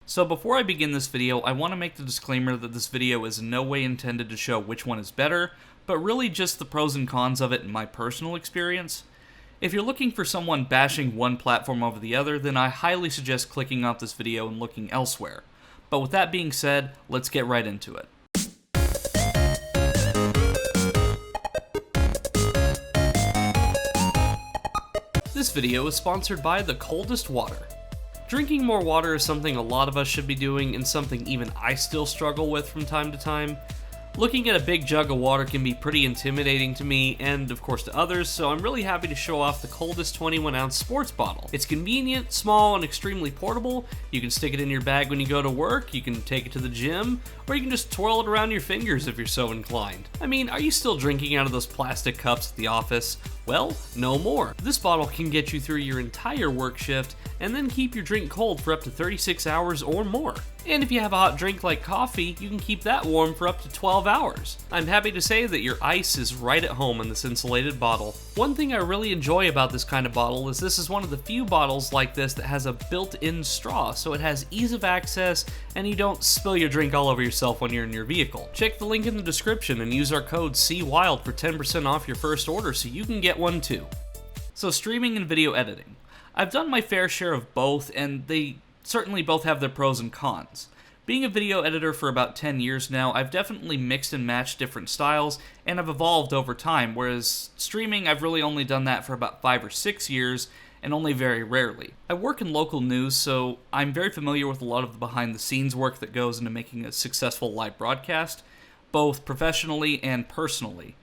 So before I begin this video, I want to make the disclaimer that this video is in no way intended to show which one is better, but really just the pros and cons of it in my personal experience. If you're looking for someone bashing one platform over the other, then I highly suggest clicking off this video and looking elsewhere. But with that being said, let's get right into it. This video is sponsored by the coldest water. Drinking more water is something a lot of us should be doing, and something even I still struggle with from time to time. Looking at a big jug of water can be pretty intimidating to me, and of course to others, so I'm really happy to show off the coldest 21-ounce sports bottle. It's convenient, small, and extremely portable. You can stick it in your bag when you go to work, you can take it to the gym, or you can just twirl it around your fingers if you're so inclined. I mean, are you still drinking out of those plastic cups at the office? Well, no more. This bottle can get you through your entire work shift, and then keep your drink cold for up to 36 hours or more. And if you have a hot drink like coffee, you can keep that warm for up to 12 hours. I'm happy to say that your ice is right at home in this insulated bottle. One thing I really enjoy about this kind of bottle is this is one of the few bottles like this that has a built-in straw, so it has ease of access and you don't spill your drink all over yourself when you're in your vehicle. Check the link in the description and use our code CWILD for 10% off your first order so you can get one too. So streaming and video editing. I've done my fair share of both, and they certainly both have their pros and cons. Being a video editor for about 10 years now, I've definitely mixed and matched different styles, and I've evolved over time, whereas streaming, I've really only done that for about 5 or 6 years, and only very rarely. I work in local news, so I'm very familiar with a lot of the behind-the-scenes work that goes into making a successful live broadcast, both professionally and personally.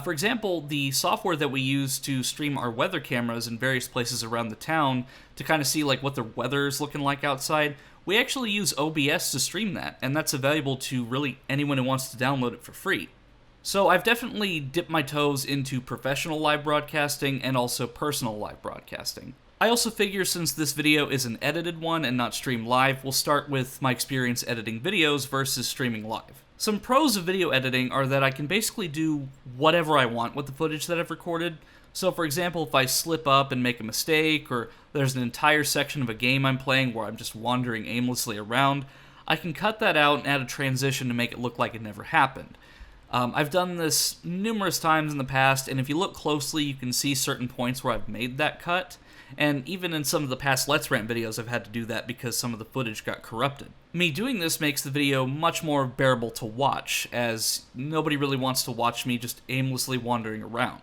For example, the software that we use to stream our weather cameras in various places around the town to kind of see like what the weather is looking like outside, we actually use OBS to stream that, and that's available to really anyone who wants to download it for free. So I've definitely dipped my toes into professional live broadcasting and also personal live broadcasting. I also figure since this video is an edited one and not streamed live, we'll start with my experience editing videos versus streaming live. Some pros of video editing are that I can basically do whatever I want with the footage that I've recorded. So for example, if I slip up and make a mistake, or there's an entire section of a game I'm playing where I'm just wandering aimlessly around, I can cut that out and add a transition to make it look like it never happened. I've done this numerous times in the past, and if you look closely, you can see certain points where I've made that cut. And even in some of the past Let's Rant videos, I've had to do that because some of the footage got corrupted. Me doing this makes the video much more bearable to watch, as nobody really wants to watch me just aimlessly wandering around.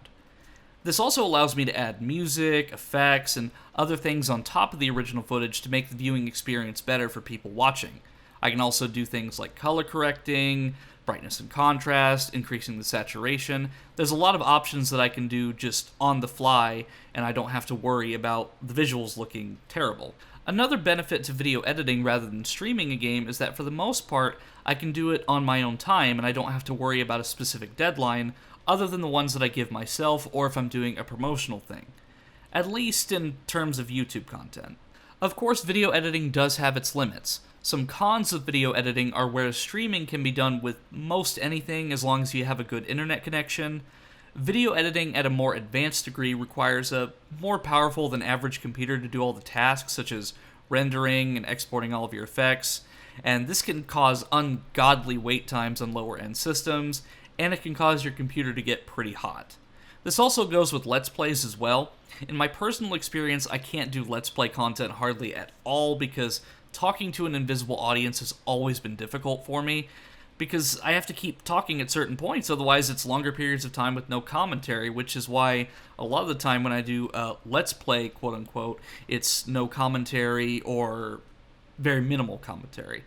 This also allows me to add music, effects, and other things on top of the original footage to make the viewing experience better for people watching. I can also do things like color correcting, brightness and contrast, increasing the saturation. There's a lot of options that I can do just on the fly, and I don't have to worry about the visuals looking terrible. Another benefit to video editing rather than streaming a game is that for the most part, I can do it on my own time, and I don't have to worry about a specific deadline, other than the ones that I give myself or if I'm doing a promotional thing. At least in terms of YouTube content. Of course, video editing does have its limits. Some cons of video editing are where streaming can be done with most anything as long as you have a good internet connection. Video editing at a more advanced degree requires a more powerful than average computer to do all the tasks such as rendering and exporting all of your effects, and this can cause ungodly wait times on lower end systems, and it can cause your computer to get pretty hot. This also goes with Let's Plays as well. In my personal experience, I can't do Let's Play content hardly at all because talking to an invisible audience has always been difficult for me, because I have to keep talking at certain points, otherwise it's longer periods of time with no commentary, which is why a lot of the time when I do Let's Play, quote-unquote, it's no commentary or very minimal commentary.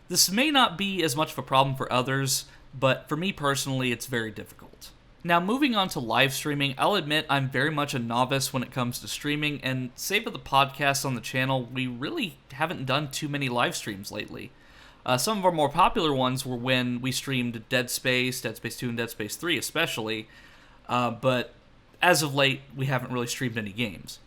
This may not be as much of a problem for others, but for me personally, it's very difficult. Now, moving on to live streaming, I'll admit I'm very much a novice when it comes to streaming, and save for the podcasts on the channel, we really haven't done too many live streams lately. Some of our more popular ones were when we streamed Dead Space 2, and Dead Space 3 especially, but as of late, we haven't really streamed any games.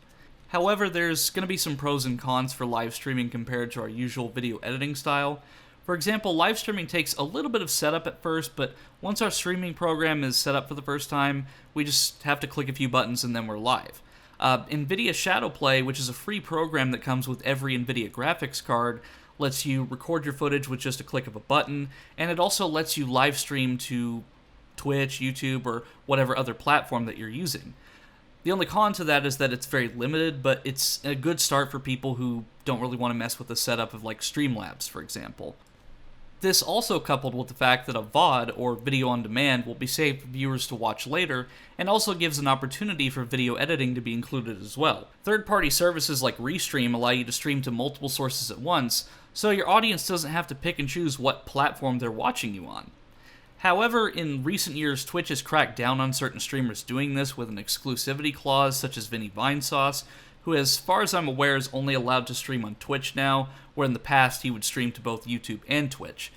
However, there's going to be some pros and cons for live streaming compared to our usual video editing style. For example, live streaming takes a little bit of setup at first, but once our streaming program is set up for the first time, we just have to click a few buttons and then we're live. NVIDIA Shadowplay, which is a free program that comes with every NVIDIA graphics card, lets you record your footage with just a click of a button, and it also lets you live stream to Twitch, YouTube, or whatever other platform that you're using. The only con to that is that it's very limited, but it's a good start for people who don't really want to mess with the setup of like Streamlabs, for example. This also coupled with the fact that a VOD, or video on demand, will be saved for viewers to watch later, and also gives an opportunity for video editing to be included as well. Third-party services like Restream allow you to stream to multiple sources at once, so your audience doesn't have to pick and choose what platform they're watching you on. However, in recent years, Twitch has cracked down on certain streamers doing this with an exclusivity clause, such as Vinny Vinesauce, who, as far as I'm aware, is only allowed to stream on Twitch now, where in the past he would stream to both YouTube and Twitch.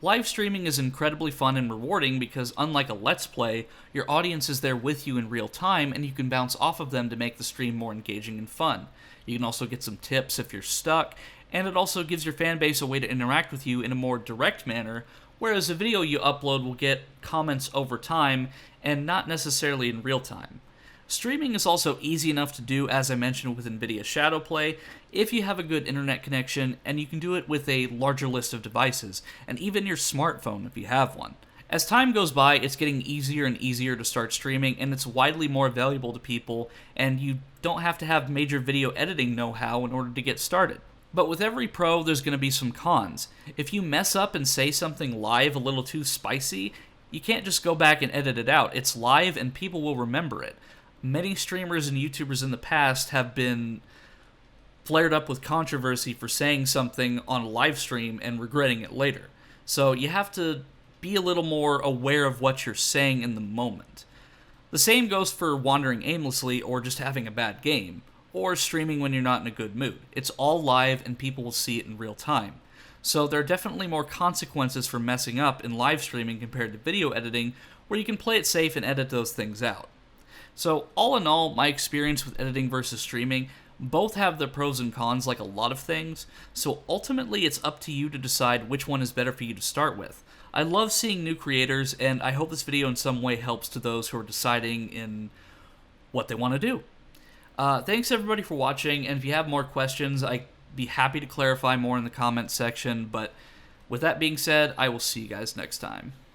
Live streaming is incredibly fun and rewarding because, unlike a Let's Play, your audience is there with you in real time, and you can bounce off of them to make the stream more engaging and fun. You can also get some tips if you're stuck, and it also gives your fanbase a way to interact with you in a more direct manner, whereas a video you upload will get comments over time, and not necessarily in real time. Streaming is also easy enough to do, as I mentioned with NVIDIA Shadowplay, if you have a good internet connection, and you can do it with a larger list of devices, and even your smartphone if you have one. As time goes by, it's getting easier and easier to start streaming, and it's widely more valuable to people, and you don't have to have major video editing know-how in order to get started. But with every pro, there's going to be some cons. If you mess up and say something live a little too spicy, you can't just go back and edit it out. It's live, and people will remember it. Many streamers and YouTubers in the past have been flared up with controversy for saying something on a live stream and regretting it later. So you have to be a little more aware of what you're saying in the moment. The same goes for wandering aimlessly or just having a bad game, or streaming when you're not in a good mood. It's all live and people will see it in real time. So there are definitely more consequences for messing up in live streaming compared to video editing, where you can play it safe and edit those things out. So all in all, my experience with editing versus streaming, both have their pros and cons like a lot of things, so ultimately it's up to you to decide which one is better for you to start with. I love seeing new creators, and I hope this video in some way helps to those who are deciding in what they want to do. Thanks everybody for watching, and if you have more questions, I'd be happy to clarify more in the comments section, but with that being said, I will see you guys next time.